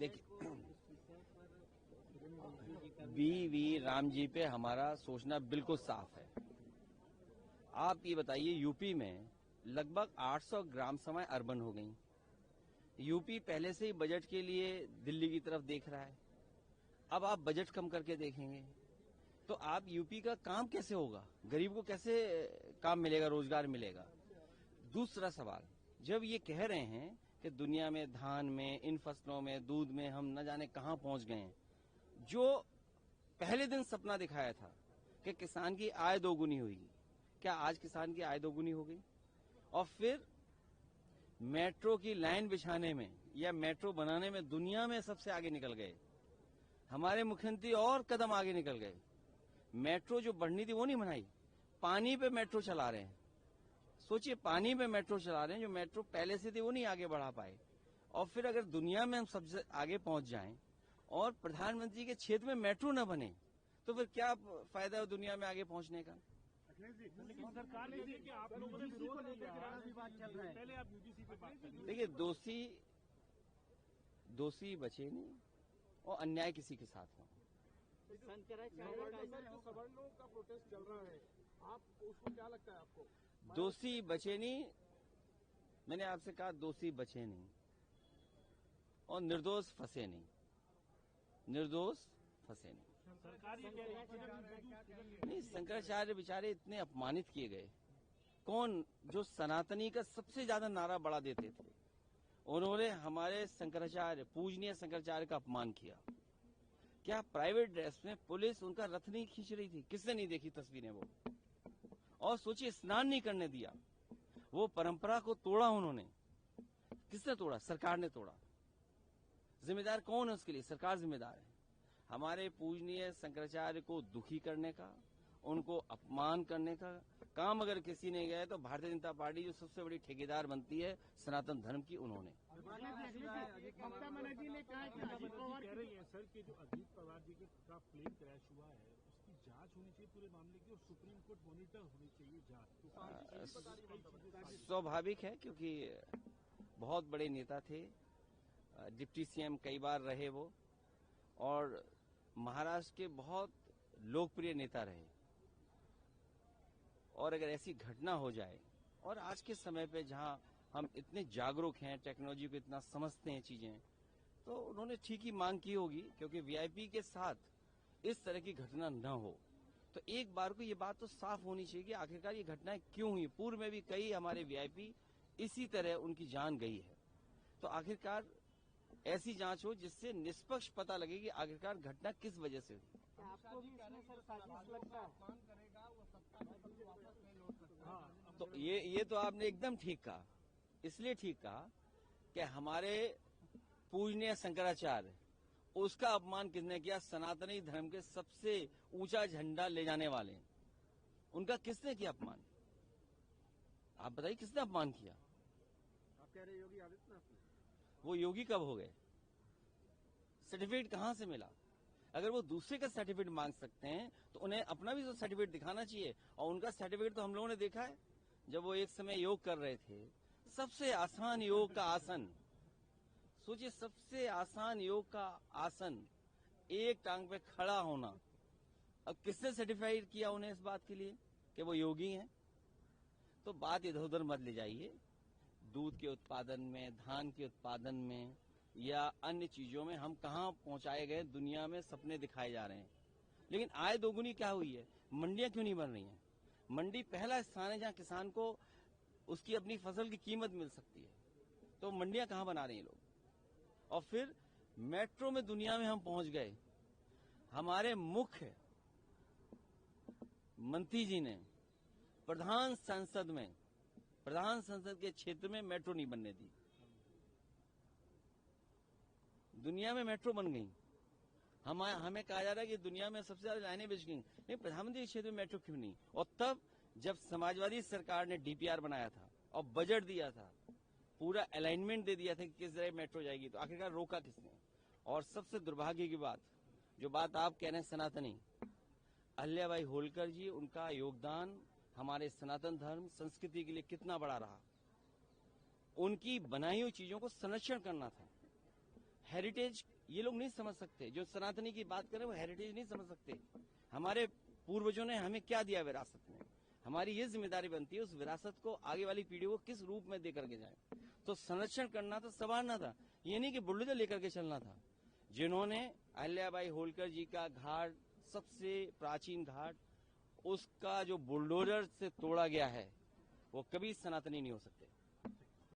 देखिए, वी राम जी पे हमारा सोचना बिल्कुल साफ है। आप ये बताइए, यूपी में लगभग 800 ग्राम सभाएं अर्बन हो गई। यूपी पहले से ही बजट के लिए दिल्ली की तरफ देख रहा है। अब आप बजट कम करके देखेंगे तो आप यूपी का काम कैसे होगा? गरीब को कैसे काम मिलेगा, रोजगार मिलेगा? दूसरा सवाल, जब ये कह रहे हैं कि दुनिया में धान में, इन फसलों में, दूध में हम न जाने कहां पहुंच गए हैं, जो पहले दिन सपना दिखाया था कि किसान की आय दोगुनी होगी, क्या आज किसान की आय दोगुनी हो गई? और फिर मेट्रो की लाइन बिछाने में या मेट्रो बनाने में दुनिया में सबसे आगे निकल गए। हमारे मुख्यमंत्री और कदम आगे निकल गए। मेट्रो जो बढ़नी थी वो नहीं बनाई, पानी पे मेट्रो चला रहे हैं। सोचिए, पानी पे मेट्रो चला रहे हैं, जो मेट्रो पहले से थी वो नहीं आगे बढ़ा पाए। और फिर अगर दुनिया में हम सबसे आगे पहुंच जाएं और प्रधानमंत्री के क्षेत्र में मेट्रो न बने तो फिर क्या फायदा है दुनिया में आगे पहुंचने का? सरकार ने कि आप लोगों ने विरोध नहीं किया, पहले आप यूजीसी पे बात करिए। देखिए, दोषी बचे नहीं और अन्याय किसी के साथ हो। सवर्णों का प्रोटेस्ट चल रहा है, आप उसको क्या लगता है आपको? दोषी बचे नहीं, मैंने आपसे कहा दोषी बचे नहीं और निर्दोष फंसे नहीं, निर्दोष फंसे नहीं। सरकार ये कह रही है नहीं, शंकराचार्य बेचारे इतने अपमानित किए गए। कौन? जो सनातनी का सबसे ज्यादा नारा बड़ा देते थे, उन्होंने हमारे शंकराचार्य, पूजनीय शंकराचार्य का अपमान किया। क्या प्राइवेट ड्रेस में पुलिस उनका रथ नहीं खींच रही थी? किसने नहीं देखी तस्वीरें वो? और सोचिए, स्नान नहीं करने दिया। वो परंपरा को तोड़ा उन्होंने। किसने तोड़ा? सरकार ने तोड़ा। जिम्मेदार कौन है उसके लिए? सरकार जिम्मेदार है। हमारे पूजनीय शंकराचार्य को दुखी करने का, उनको अपमान करने का काम अगर किसी ने गया तो भारतीय जनता पार्टी, जो सबसे बड़ी ठेकेदार बनती है सनातन धर्म की, उन्होंने। ममता जी ने कहा कि अजीत पवार कह रही है सर कि जो अजीत पवार जी का प्लेन क्रैश हुआ है उसकी जांच होनी चाहिए पूरे मामले की, और सुप्रीम कोर्ट मॉनिटर होनी चाहिए जांच। स्वाभाविक है, क्योंकि बहुत बड़े नेता थे, डिप्टी सीएम कई बार रहे वो, और महाराष्ट्र के बहुत लोकप्रिय नेता रहे। और अगर ऐसी घटना हो जाए, और आज के समय पे जहां हम इतने जागरूक हैं, टेक्नोलॉजी को इतना समझते हैं चीजें, तो उन्होंने ठीक ही मांग की होगी, क्योंकि वीआईपी के साथ इस तरह की घटना न हो। तो एक बार को ये बात तो साफ होनी चाहिए कि आखिरकार ये घटनाएं क्यों हुई। पूर्व में भी कई हमारे वीआईपी इसी तरह उनकी जान गई है। तो आखिरकार ऐसी जांच हो जिससे निष्पक्ष पता लगे कि आखिरकार घटना किस वजह से हुई। आपको भी इसमें सर साजिश लगता है? तो ये तो आपने एकदम ठीक कहा। इसलिए ठीक कहा कि हमारे पूजनीय शंकराचार्य, उसका अपमान किसने किया? सनातनी धर्म के सबसे ऊंचा झंडा ले जाने वाले, उनका किसने किया अपमान? आप बताइए, किसने अपमान किया? आप कह रहे योगी आदित्यनाथ ने? वो योगी कब हो गए? सर्टिफिकेट कहां से मिला? अगर वो दूसरे का सर्टिफिकेट मांग सकते हैं तो उन्हें अपना भी तो सर्टिफिकेट दिखाना चाहिए। और उनका सर्टिफिकेट तो हम लोगों ने देखा है। जब वो एक समय योग कर रहे थे, सबसे आसान योग का आसन, सोचिए, सबसे आसान योग का आसन, एक टांग पे खड़ा होना। अब किसने सर्टिफाइड किया उन्हें इस बात के लिए कि वो योगी हैं? तो बात इधर उधर मत ले जाइए। दूध के उत्पादन में, धान के उत्पादन में या अन्य चीजों में हम कहां पहुंचाए गए, दुनिया में सपने दिखाए जा रहे हैं। लेकिन आय दोगुनी क्या हुई है? मंडियां क्यों नहीं बन रही हैं? मंडी पहला स्थान है जहां किसान को उसकी अपनी फसल की कीमत मिल सकती है। तो मंडियां कहां बना रहे हैं लोग? और फिर मेट्रो में दुनिया में हम पहुंच गए। हमारे मुख्य मंत्री जी ने प्रधान संसद के क्षेत्र में मेट्रो नहीं बनने दी। दुनिया में मेट्रो बन गई। हमें कहा जा रहा है कि दुनिया में सबसे ज्यादा लाइनें बिछ गई। नहीं, प्रधानमंत्री के क्षेत्र में मेट्रो क्यों नहीं? और तब जब समाजवादी सरकार ने डीपीआर बनाया था और बजट दिया था, पूरा अलाइनमेंट दे दिया था कि किस तरह मेट्रो जाएगी, तो आखिरकार रोका किसने? और सबसे दुर्भाग्य की बात, जो बात आप कह रहे हैं सनातनी, अहिल्याबाई होलकर जी, उनका योगदान हमारे सनातन धर्म संस्कृति के लिए कितना बड़ा रहा। उनकी बनाई हुई चीजों को संरक्षण करना था, हेरिटेज ये लोग नहीं समझ सकते। जो सनातनी की बात करें वो हेरिटेज नहीं समझ सकते। हमारे पूर्वजों ने हमें क्या दिया विरासत में, हमारी ये जिम्मेदारी बनती है उस विरासत को आगे वाली पीढ़ियों को किस रूप में दे करके जाए। तो संरक्षण करना था, संवारना था, ये नहीं कि बुलडोजर लेकर के चलना था। जिन्होंने अहिल्याबाई होलकर जी का घाट, सबसे प्राचीन घाट, उसका जो बुलडोजर से तोड़ा गया है वो कभी सनातनी नहीं हो सकते।